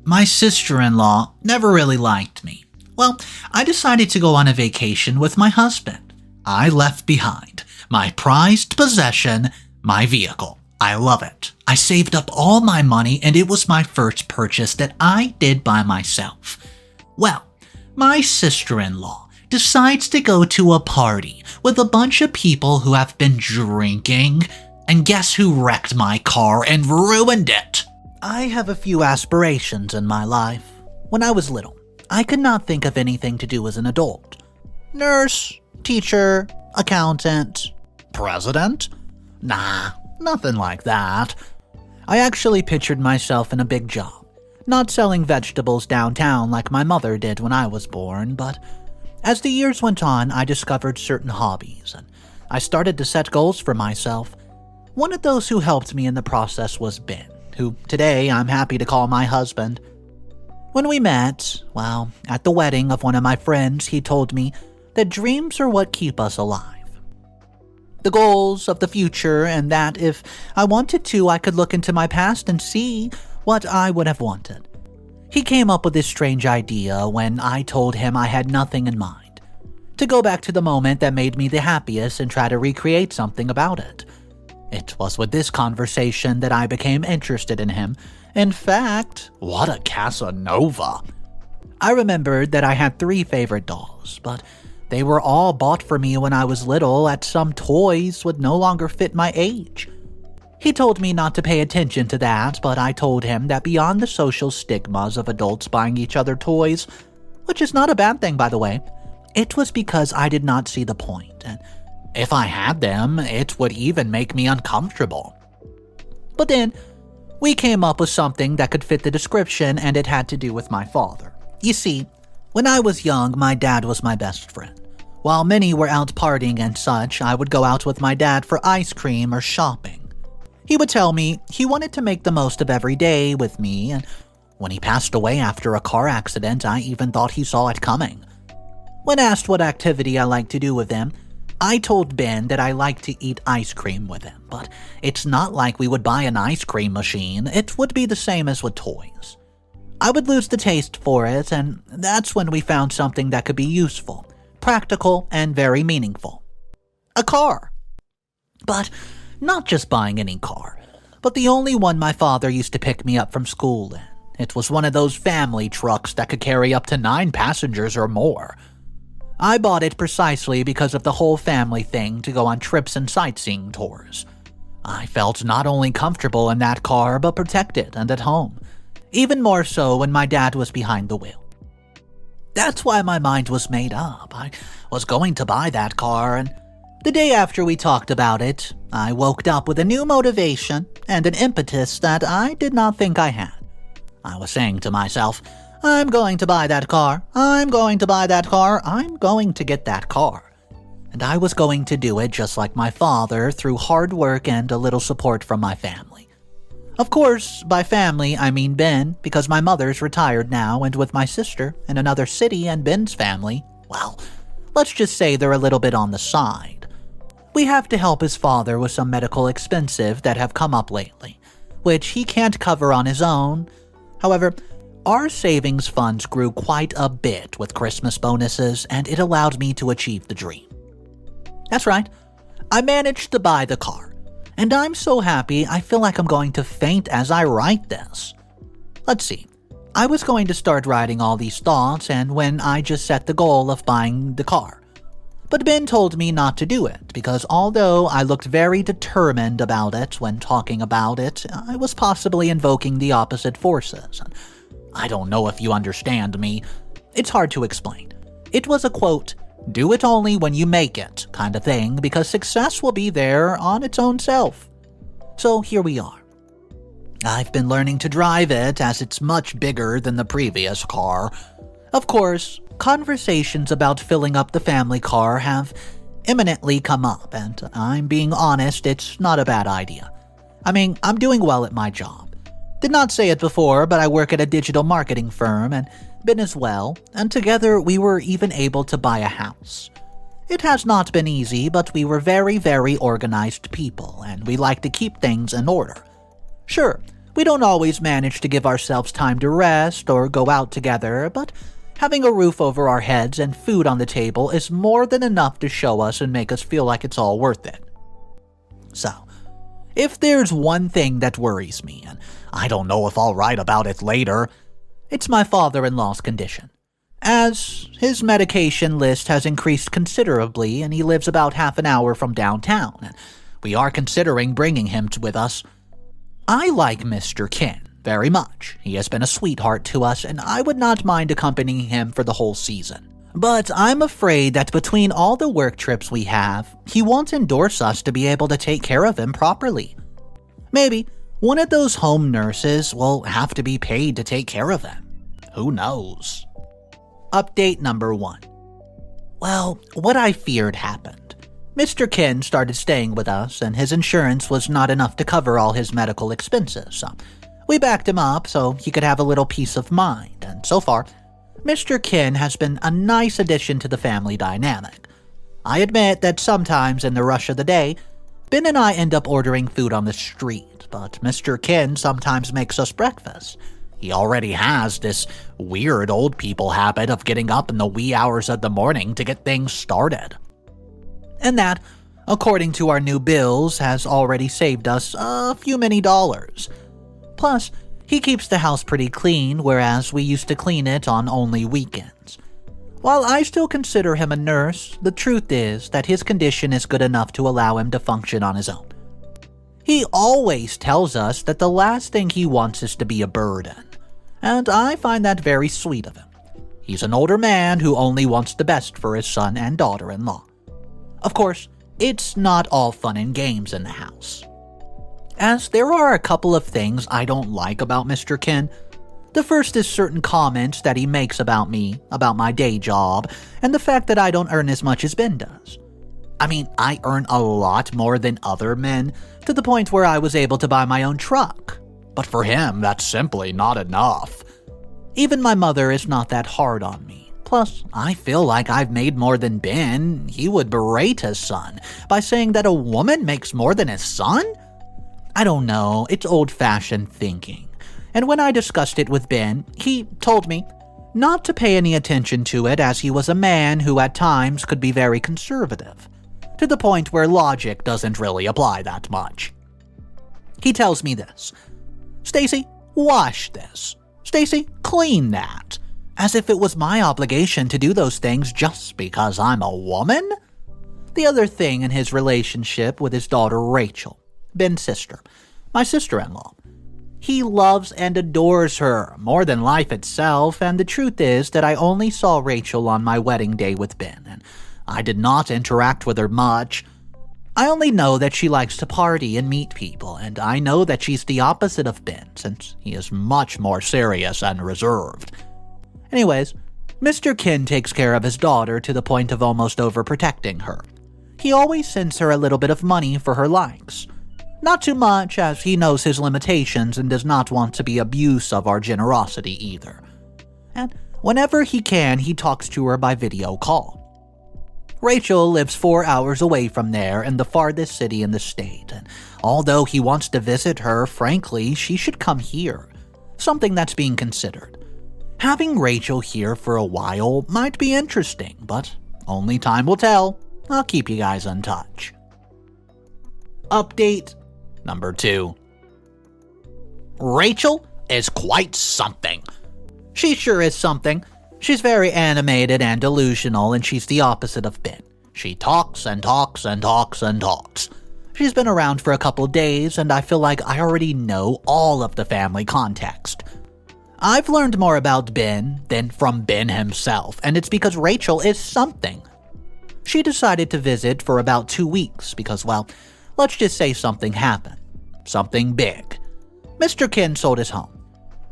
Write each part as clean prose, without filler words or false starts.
My sister-in-law never really liked me. Well, I decided to go on a vacation with my husband. I left behind my prized possession, my vehicle. I love it. I saved up all my money and it was my first purchase that I did by myself. Well, my sister-in-law decides to go to a party with a bunch of people who have been drinking, and guess who wrecked my car and ruined it? I have a few aspirations in my life. When I was little, I could not think of anything to do as an adult. Nurse, teacher, accountant, president? Nah, nothing like that. I actually pictured myself in a big job, not selling vegetables downtown like my mother did when I was born, but as the years went on, I discovered certain hobbies, and I started to set goals for myself. One of those who helped me in the process was Ben, who today I'm happy to call my husband. When we met, well, at the wedding of one of my friends, he told me that dreams are what keep us alive. The goals of the future, and that if I wanted to, I could look into my past and see what I would have wanted. He came up with this strange idea when I told him I had nothing in mind, to go back to the moment that made me the happiest and try to recreate something about it. It was with this conversation that I became interested in him. In fact, what a Casanova! I remembered that I had 3 favorite dolls, but they were all bought for me when I was little, as some toys would no longer fit my age. He told me not to pay attention to that, but I told him that beyond the social stigmas of adults buying each other toys, which is not a bad thing by the way, it was because I did not see the point, and if I had them, it would even make me uncomfortable. But then, we came up with something that could fit the description, and it had to do with my father. You see, when I was young, my dad was my best friend. While many were out partying and such, I would go out with my dad for ice cream or shopping. He would tell me he wanted to make the most of every day with me, and when he passed away after a car accident, I even thought he saw it coming. When asked what activity I liked to do with him, I told Ben that I liked to eat ice cream with him, but it's not like we would buy an ice cream machine. It would be the same as with toys. I would lose the taste for it, and that's when we found something that could be useful, practical, and very meaningful. A car. But not just buying any car, but the only one my father used to pick me up from school in. It was one of those family trucks that could carry up to 9 passengers or more. I bought it precisely because of the whole family thing to go on trips and sightseeing tours. I felt not only comfortable in that car, but protected and at home, even more so when my dad was behind the wheel. That's why my mind was made up. I was going to buy that car, and the day after we talked about it, I woke up with a new motivation and an impetus that I did not think I had. I was saying to myself, I'm going to buy that car, I'm going to buy that car, I'm going to get that car. And I was going to do it just like my father, through hard work and a little support from my family. Of course, by family, I mean Ben, because my mother's retired now and with my sister in another city, and Ben's family, well, let's just say they're a little bit on the side. We have to help his father with some medical expenses that have come up lately, which he can't cover on his own. However, our savings funds grew quite a bit with Christmas bonuses, and it allowed me to achieve the dream. That's right, I managed to buy the car, and I'm so happy I feel like I'm going to faint as I write this. Let's see, I was going to start writing all these thoughts, and when I just set the goal of buying the car. But Ben told me not to do it, because although I looked very determined about it when talking about it, I was possibly invoking the opposite forces. I don't know if you understand me. It's hard to explain. It was a quote, do it only when you make it kind of thing, because success will be there on its own self. So here we are. I've been learning to drive it as it's much bigger than the previous car. Of course, conversations about filling up the family car have imminently come up, and I'm being honest, it's not a bad idea. I mean, I'm doing well at my job. Did not say it before, but I work at a digital marketing firm, and Ben as well, and together we were even able to buy a house. It has not been easy, but we were very, very organized people, and we like to keep things in order. Sure, We don't always manage to give ourselves time to rest or go out together, but having a roof over our heads and food on the table is more than enough to show us and make us feel like it's all worth it. So, if there's one thing that worries me, and I don't know if I'll write about it later, it's my father-in-law's condition. As his medication list has increased considerably and he lives about half an hour from downtown, and we are considering bringing him with us. I like Mr. Kin very much. He has been a sweetheart to us, and I would not mind accompanying him for the whole season. But I'm afraid that between all the work trips we have, he won't endorse us to be able to take care of him properly. Maybe one of those home nurses will have to be paid to take care of him. Who knows? Update number 1. Well, what I feared happened. Mr. Kin started staying with us, and his insurance was not enough to cover all his medical expenses, so we backed him up so he could have a little peace of mind, and so far, Mr. Kin has been a nice addition to the family dynamic. I admit that sometimes in the rush of the day, Ben and I end up ordering food on the street, but Mr. Kin sometimes makes us breakfast. He already has this weird old people habit of getting up in the wee hours of the morning to get things started. And that, according to our new bills, has already saved us a few many dollars. Plus, he keeps the house pretty clean, whereas we used to clean it on only weekends. While I still consider him a nurse, the truth is that his condition is good enough to allow him to function on his own. He always tells us that the last thing he wants is to be a burden, and I find that very sweet of him. He's an older man who only wants the best for his son and daughter-in-law. Of course, it's not all fun and games in the house, as there are a couple of things I don't like about Mr. Kin. The first is certain comments that he makes about me, about my day job, and the fact that I don't earn as much as Ben does. I mean, I earn a lot more than other men, to the point where I was able to buy my own truck. But for him, that's simply not enough. Even my mother is not that hard on me. Plus, I feel like I've made more than Ben. He would berate his son by saying that a woman makes more than his son? I don't know, it's old-fashioned thinking. And when I discussed it with Ben, he told me not to pay any attention to it, as he was a man who at times could be very conservative, to the point where logic doesn't really apply that much. He tells me this: "Stacy, wash this. Stacy, clean that." As if it was my obligation to do those things just because I'm a woman? The other thing in his relationship with his daughter Rachel, Ben's sister, my sister-in-law. He loves and adores her more than life itself, and the truth is that I only saw Rachel on my wedding day with Ben, and I did not interact with her much. I only know that she likes to party and meet people, and I know that she's the opposite of Ben, since he is much more serious and reserved. Anyways, Mr. Kin takes care of his daughter to the point of almost overprotecting her. He always sends her a little bit of money for her likes. Not too much, as he knows his limitations and does not want to be abuse of our generosity either. And whenever he can, he talks to her by video call. Rachel lives 4 hours away from there in the farthest city in the state, and although he wants to visit her, frankly, she should come here. Something that's being considered. Having Rachel here for a while might be interesting, but only time will tell. I'll keep you guys in touch. Update number 2. Rachel is quite something. She sure is something. She's very animated and delusional, and she's the opposite of Ben. She talks and talks and talks and talks. She's been around for a couple days, and I feel like I already know all of the family context. I've learned more about Ben than from Ben himself, and it's because Rachel is something. She decided to visit for about 2 weeks because, well, let's just say something happened. Something big. Mr. Kin sold his home.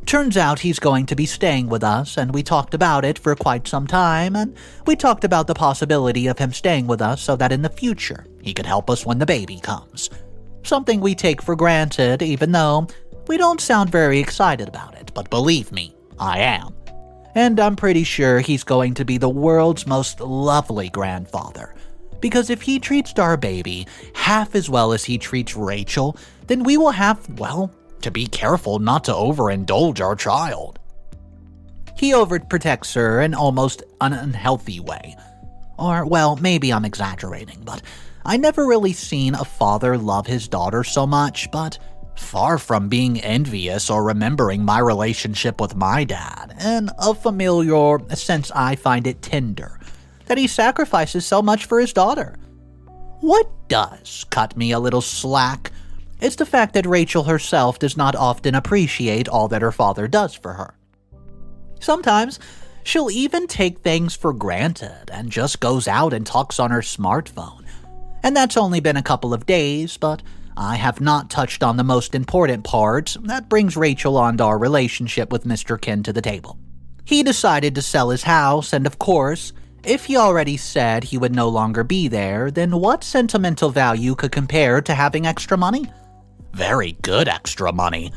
Turns out he's going to be staying with us, and we talked about it for quite some time, and we talked about the possibility of him staying with us so that in the future he could help us when the baby comes. Something we take for granted, even though we don't sound very excited about it, but believe me, I am. And I'm pretty sure he's going to be the world's most lovely grandfather. Because if he treats our baby half as well as he treats Rachel, then we will have, well, to be careful not to overindulge our child. He overprotects her in almost an unhealthy way. Or, well, maybe I'm exaggerating, but I never really seen a father love his daughter so much, but far from being envious or remembering my relationship with my dad, in a familiar sense I find it tender that he sacrifices so much for his daughter. What does cut me a little slack is the fact that Rachel herself does not often appreciate all that her father does for her. Sometimes she'll even take things for granted and just goes out and talks on her smartphone. And that's only been a couple of days, but I have not touched on the most important part that brings Rachel and our relationship with Mr. Ken to the table. He decided to sell his house, and of course, if he already said he would no longer be there, then what sentimental value could compare to having extra money? Very good extra money.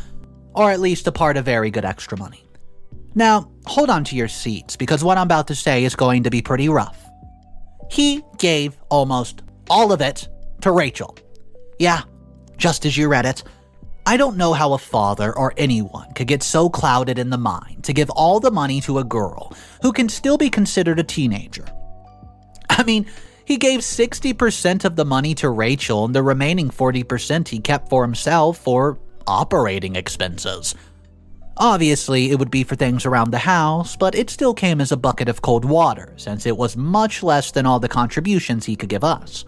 Or at least a part of very good extra money. Now, hold on to your seats, because what I'm about to say is going to be pretty rough. He gave almost all of it to Rachel. Yeah, just as you read it. I don't know how a father or anyone could get so clouded in the mind to give all the money to a girl who can still be considered a teenager. I mean, he gave 60% of the money to Rachel and the remaining 40% he kept for himself for operating expenses. Obviously, it would be for things around the house, but it still came as a bucket of cold water since it was much less than all the contributions he could give us.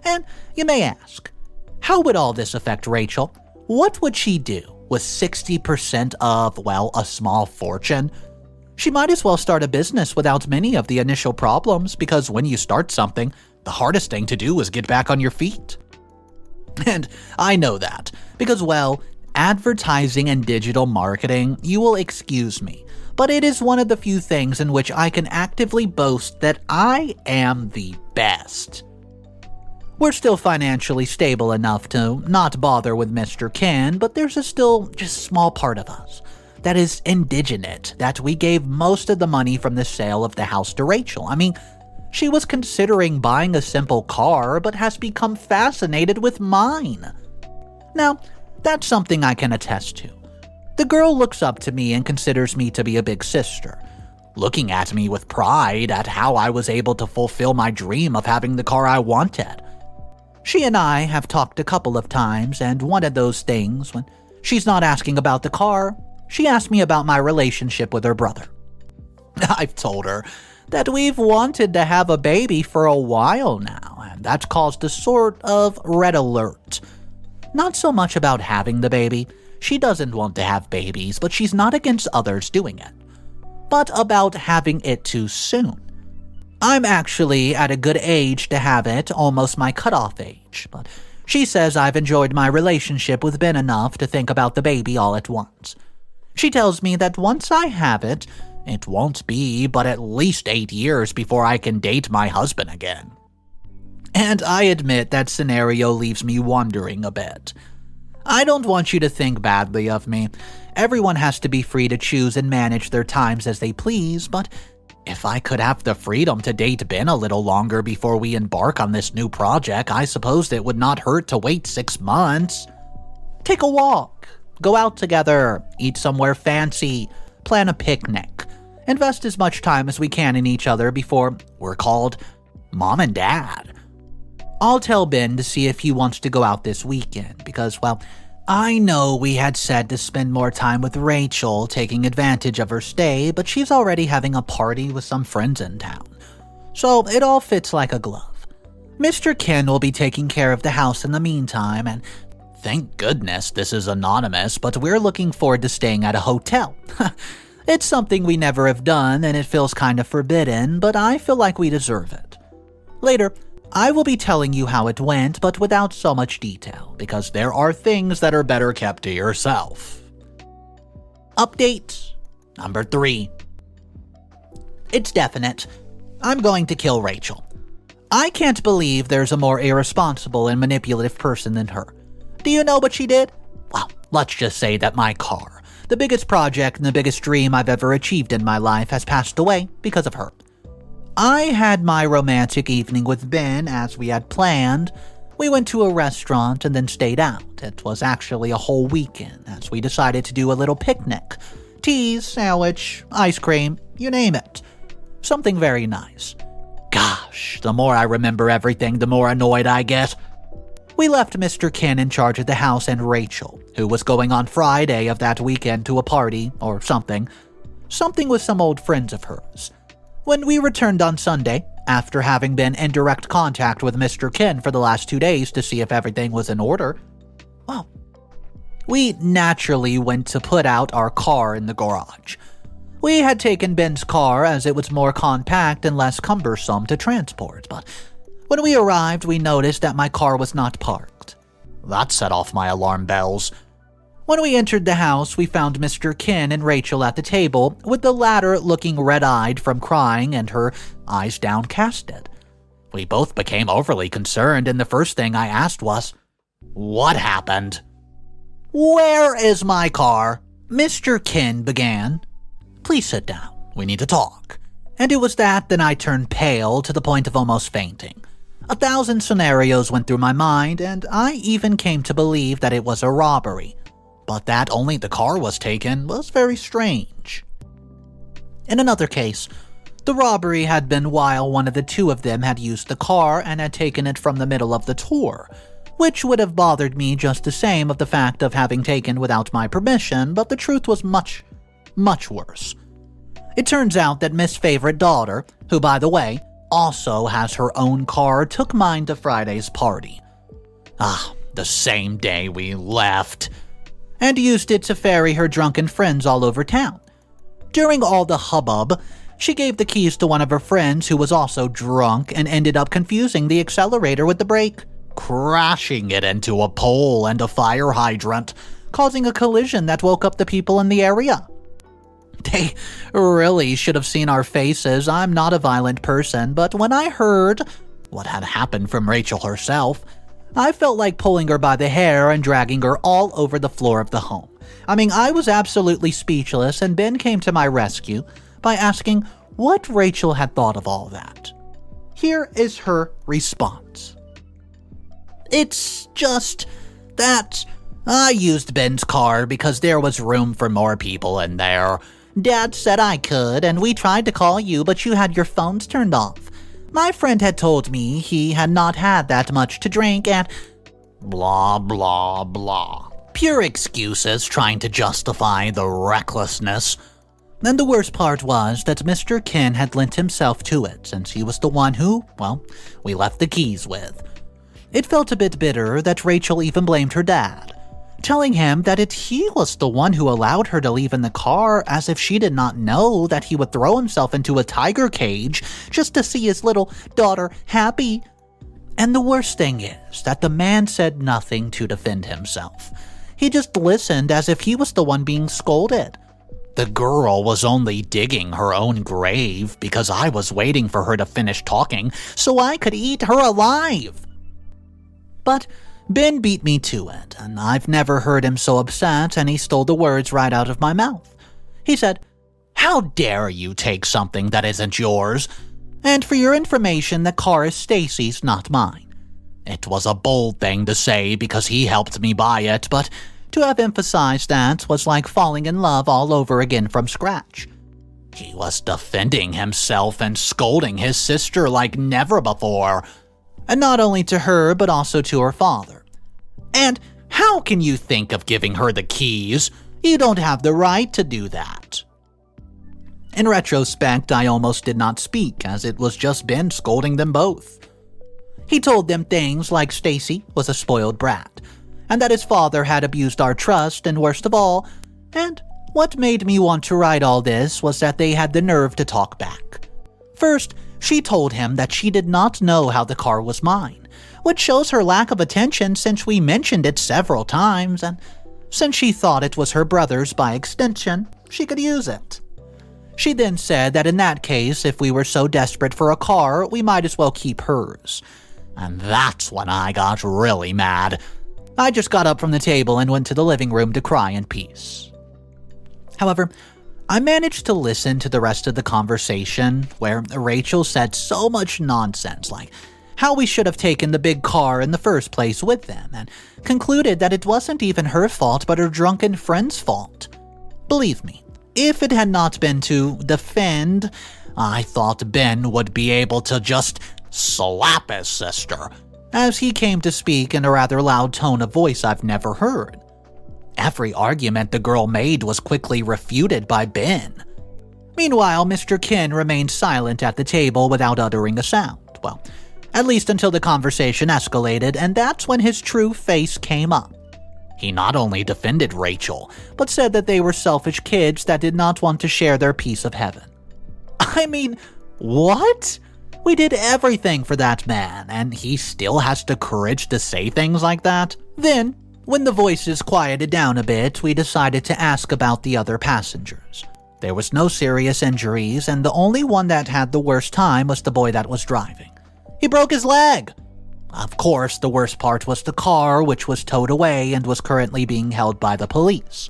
And you may ask, how would all this affect Rachel? What would she do with 60% of, well, a small fortune? She might as well start a business without many of the initial problems, because when you start something, the hardest thing to do is get back on your feet. And I know that, because, well, advertising and digital marketing, you will excuse me, but it is one of the few things in which I can actively boast that I am the best. We're still financially stable enough to not bother with Mr. Ken, but there's a still just small part of us that is indignant that we gave most of the money from the sale of the house to Rachel. I mean, she was considering buying a simple car, but has become fascinated with mine. Now, that's something I can attest to. The girl looks up to me and considers me to be a big sister, looking at me with pride at how I was able to fulfill my dream of having the car I wanted. She and I have talked a couple of times, and one of those things, when she's not asking about the car, she asked me about my relationship with her brother. I've told her that we've wanted to have a baby for a while now, and that's caused a sort of red alert. Not so much about having the baby. She doesn't want to have babies, but she's not against others doing it. But about having it too soon. I'm actually at a good age to have it, almost my cutoff age, but she says I've enjoyed my relationship with Ben enough to think about the baby all at once. She tells me that once I have it, it won't be but at least 8 years before I can date my husband again. And I admit that scenario leaves me wondering a bit. I don't want you to think badly of me. Everyone has to be free to choose and manage their times as they please, but if I could have the freedom to date Ben a little longer before we embark on this new project, I suppose it would not hurt to wait 6 months. Take a walk, go out together, eat somewhere fancy, plan a picnic, invest as much time as we can in each other before we're called Mom and Dad. I'll tell Ben to see if he wants to go out this weekend because, well, I know we had said to spend more time with Rachel, taking advantage of her stay, but she's already having a party with some friends in town. So it all fits like a glove. Mr. Ken will be taking care of the house in the meantime, and thank goodness this is anonymous, but we're looking forward to staying at a hotel. It's something we never have done, and it feels kind of forbidden, but I feel like we deserve it. Later, I will be telling you how it went, but without so much detail, because there are things that are better kept to yourself. Update number 3. It's definite. I'm going to kill Rachel. I can't believe there's a more irresponsible and manipulative person than her. Do you know what she did? Well, let's just say that my car, the biggest project and the biggest dream I've ever achieved in my life, has passed away because of her. I had my romantic evening with Ben as we had planned, We went to a restaurant and then stayed out. It was actually a whole weekend, as we decided to do a little picnic. Teas, sandwich, ice cream, you name it. Something very nice. Gosh, the more I remember everything, the more annoyed I get. We left Mr. Ken in charge of the house and Rachel, who was going on Friday of that weekend to a party or something. Something with some old friends of hers. When we returned on Sunday, after having been in direct contact with Mr. Ken for the last 2 days to see if everything was in order, well, we naturally went to put out our car in the garage. We had taken Ben's car as it was more compact and less cumbersome to transport, but when we arrived, we noticed that my car was not parked. That set off my alarm bells. When we entered the house, we found Mr. Ken and Rachel at the table, with the latter looking red-eyed from crying and her eyes downcasted. We both became overly concerned, and the first thing I asked was, "What happened?" "Where is my car?" Mr. Ken began. "Please sit down. We need to talk." And it was that then I turned pale to the point of almost fainting. 1,000 scenarios went through my mind, and I even came to believe that it was a robbery. But that only the car was taken was very strange. In another case, the robbery had been while one of the two of them had used the car and had taken it from the middle of the tour, which would have bothered me just the same of the fact of having taken without my permission, but the truth was much, much worse. It turns out that Miss' favorite daughter, who by the way, also has her own car, took mine to Friday's party. The same day we left. And used it to ferry her drunken friends all over town. During all the hubbub, she gave the keys to one of her friends who was also drunk and ended up confusing the accelerator with the brake, crashing it into a pole and a fire hydrant, causing a collision that woke up the people in the area. They really should have seen our faces. I'm not a violent person, but when I heard what had happened from Rachel herself, I felt like pulling her by the hair and dragging her all over the floor of the home. I was absolutely speechless, and Ben came to my rescue by asking what Rachel had thought of all that. Here is her response. "It's just that I used Ben's car because there was room for more people in there. Dad said I could, and we tried to call you, but you had your phones turned off. My friend had told me he had not had that much to drink and blah, blah, blah." Pure excuses trying to justify the recklessness. And the worst part was that Mr. Ken had lent himself to it, since he was the one who, we left the keys with. It felt a bit bitter that Rachel even blamed her dad, telling him that he was the one who allowed her to leave in the car, as if she did not know that he would throw himself into a tiger cage just to see his little daughter happy. And the worst thing is that the man said nothing to defend himself. He just listened as if he was the one being scolded. The girl was only digging her own grave because I was waiting for her to finish talking so I could eat her alive. But Ben beat me to it, and I've never heard him so upset, and he stole the words right out of my mouth. He said, "How dare you take something that isn't yours? And for your information, the car is Stacy's, not mine." It was a bold thing to say because he helped me buy it, but to have emphasized that was like falling in love all over again from scratch. He was defending himself and scolding his sister like never before, and not only to her but also to her father. "And how can you think of giving her the keys? You don't have the right to do that." In retrospect, I almost did not speak, as it was just Ben scolding them both. He told them things like Stacy was a spoiled brat, and that his father had abused our trust, and worst of all, and what made me want to write all this was that they had the nerve to talk back. First, she told him that she did not know how the car was mine, which shows her lack of attention since we mentioned it several times, and since she thought it was her brother's by extension, she could use it. She then said that in that case, if we were so desperate for a car, we might as well keep hers. And that's when I got really mad. I just got up from the table and went to the living room to cry in peace. However, I managed to listen to the rest of the conversation, where Rachel said so much nonsense like how we should have taken the big car in the first place with them, and concluded that it wasn't even her fault but her drunken friend's fault. Believe me, if it had not been to defend, I thought Ben would be able to just slap his sister, as he came to speak in a rather loud tone of voice I've never heard. Every argument the girl made was quickly refuted by Ben. Meanwhile, Mr. Kin remained silent at the table without uttering a sound. Well, at least until the conversation escalated, and that's when his true face came up. He not only defended Rachel, but said that they were selfish kids that did not want to share their piece of heaven. I mean, what? We did everything for that man, and he still has the courage to say things like that? Then, when the voices quieted down a bit, we decided to ask about the other passengers. There was no serious injuries, and the only one that had the worst time was the boy that was driving. He broke his leg. Of course, the worst part was the car, which was towed away and was currently being held by the police.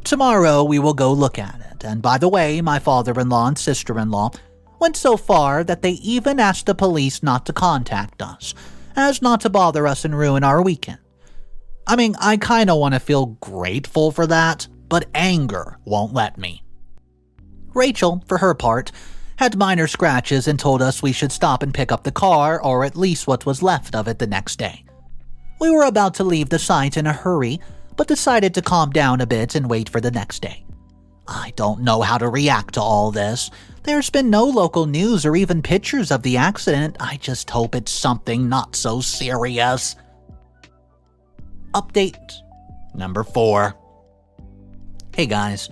Tomorrow, we will go look at it, and by the way, my father-in-law and sister-in-law went so far that they even asked the police not to contact us, as not to bother us and ruin our weekend. I mean, I kinda want to feel grateful for that, but anger won't let me. Rachel, for her part, had minor scratches and told us we should stop and pick up the car, or at least what was left of it, the next day. We were about to leave the site in a hurry, but decided to calm down a bit and wait for the next day. I don't know how to react to all this. There's been no local news or even pictures of the accident. I just hope it's something not so serious. Update number 4. Hey guys,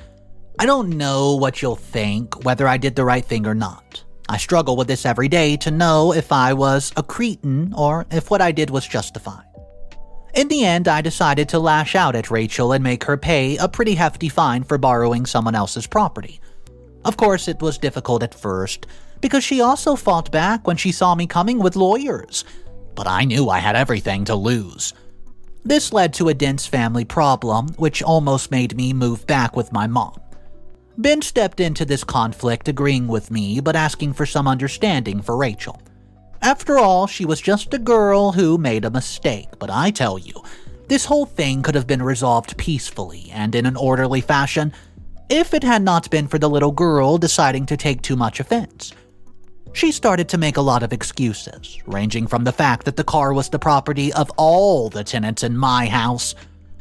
I don't know what you'll think, whether I did the right thing or not. I struggle with this every day to know if I was a cretin or if what I did was justified. In the end, I decided to lash out at Rachel and make her pay a pretty hefty fine for borrowing someone else's property. Of course, it was difficult at first, because she also fought back when she saw me coming with lawyers. But I knew I had everything to lose. This led to a dense family problem, which almost made me move back with my mom. Ben stepped into this conflict agreeing with me, but asking for some understanding for Rachel. After all, she was just a girl who made a mistake, but I tell you, this whole thing could have been resolved peacefully and in an orderly fashion if it had not been for the little girl deciding to take too much offense. She started to make a lot of excuses, ranging from the fact that the car was the property of all the tenants in my house,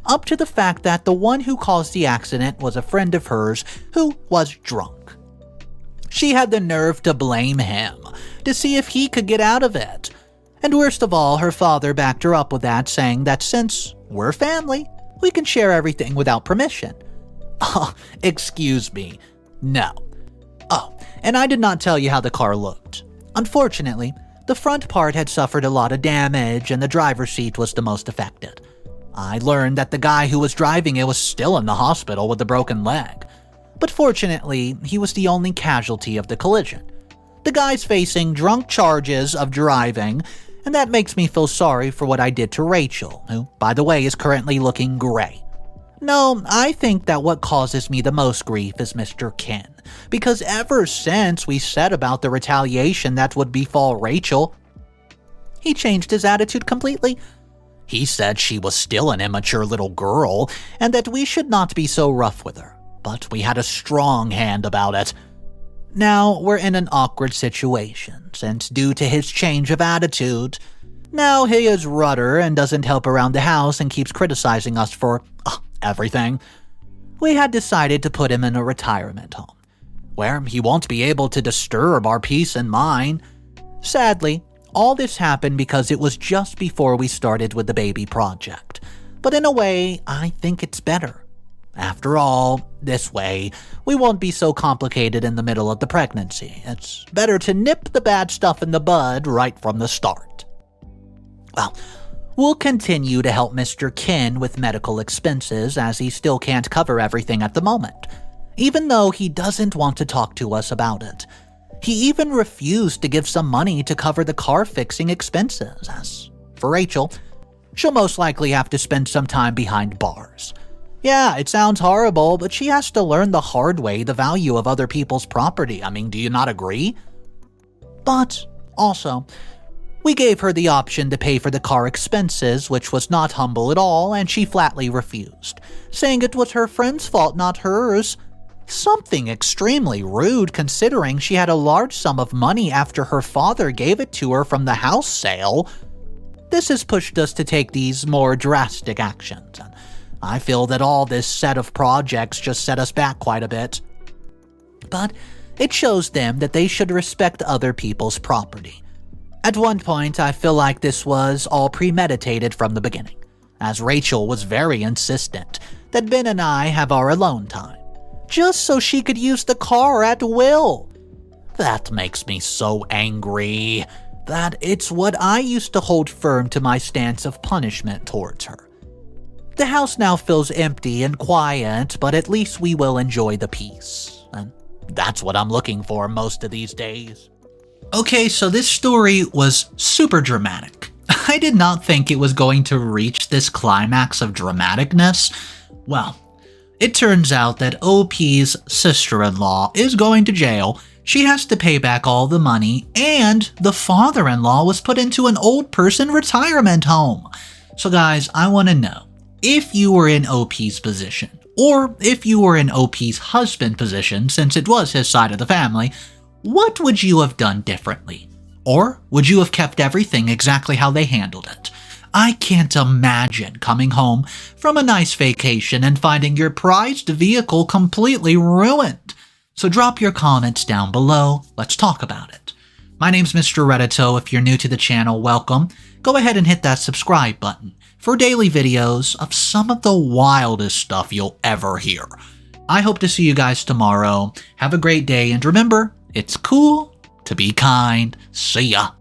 up to the fact that the one who caused the accident was a friend of hers who was drunk. She had the nerve to blame him, to see if he could get out of it. And worst of all, her father backed her up with that, saying that since we're family, we can share everything without permission. Oh, excuse me. No. Oh, and I did not tell you how the car looked. Unfortunately, the front part had suffered a lot of damage and the driver's seat was the most affected. I learned that the guy who was driving it was still in the hospital with a broken leg. But fortunately, he was the only casualty of the collision. The guy's facing drunk charges of driving, and that makes me feel sorry for what I did to Rachel, who, by the way, is currently looking gray. No, I think that what causes me the most grief is Mr. Kin, because ever since we said about the retaliation that would befall Rachel, he changed his attitude completely. He said she was still an immature little girl, and that we should not be so rough with her, but we had a strong hand about it. Now, we're in an awkward situation, since due to his change of attitude, now he is rudder and doesn't help around the house and keeps criticizing us for everything. We had decided to put him in a retirement home, where he won't be able to disturb our peace and mind. Sadly, all this happened because it was just before we started with the baby project. But in a way, I think it's better. After all, this way, we won't be so complicated in the middle of the pregnancy. It's better to nip the bad stuff in the bud right from the start. Well, we'll continue to help Mr. Kin with medical expenses as he still can't cover everything at the moment, even though he doesn't want to talk to us about it. He even refused to give some money to cover the car fixing expenses. As for Rachel, she'll most likely have to spend some time behind bars. Yeah, it sounds horrible, but she has to learn the hard way the value of other people's property. I mean, do you not agree? But also, We gave her the option to pay for the car expenses, which was not humble at all, and she flatly refused, saying it was her friend's fault, not hers. Something extremely rude considering she had a large sum of money after her father gave it to her from the house sale. This has pushed us to take these more drastic actions, and I feel that all this set of projects just set us back quite a bit. But it shows them that they should respect other people's property. At one point, I feel like this was all premeditated from the beginning, as Rachel was very insistent that Ben and I have our alone time, just so she could use the car at will. That makes me so angry that it's what I used to hold firm to my stance of punishment towards her. The house now feels empty and quiet, but at least we will enjoy the peace, and that's what I'm looking for most of these days. Okay, so this story was super dramatic. I did not think it was going to reach this climax of dramaticness. Well, it turns out that OP's sister-in-law is going to jail. She has to pay back all the money, and the father-in-law was put into an old person retirement home. So guys, I want to know, if you were in OP's position, or if you were in OP's husband position, since it was his side of the family, what would you have done differently? Or would you have kept everything exactly how they handled it? I can't imagine coming home from a nice vacation and finding your prized vehicle completely ruined. So drop your comments down below. Let's talk about it. My name's Mr. Reddito. If you're new to the channel, welcome. Go ahead and hit that subscribe button for daily videos of some of the wildest stuff you'll ever hear. I hope to see you guys tomorrow. Have a great day, and remember, it's cool to be kind. See ya.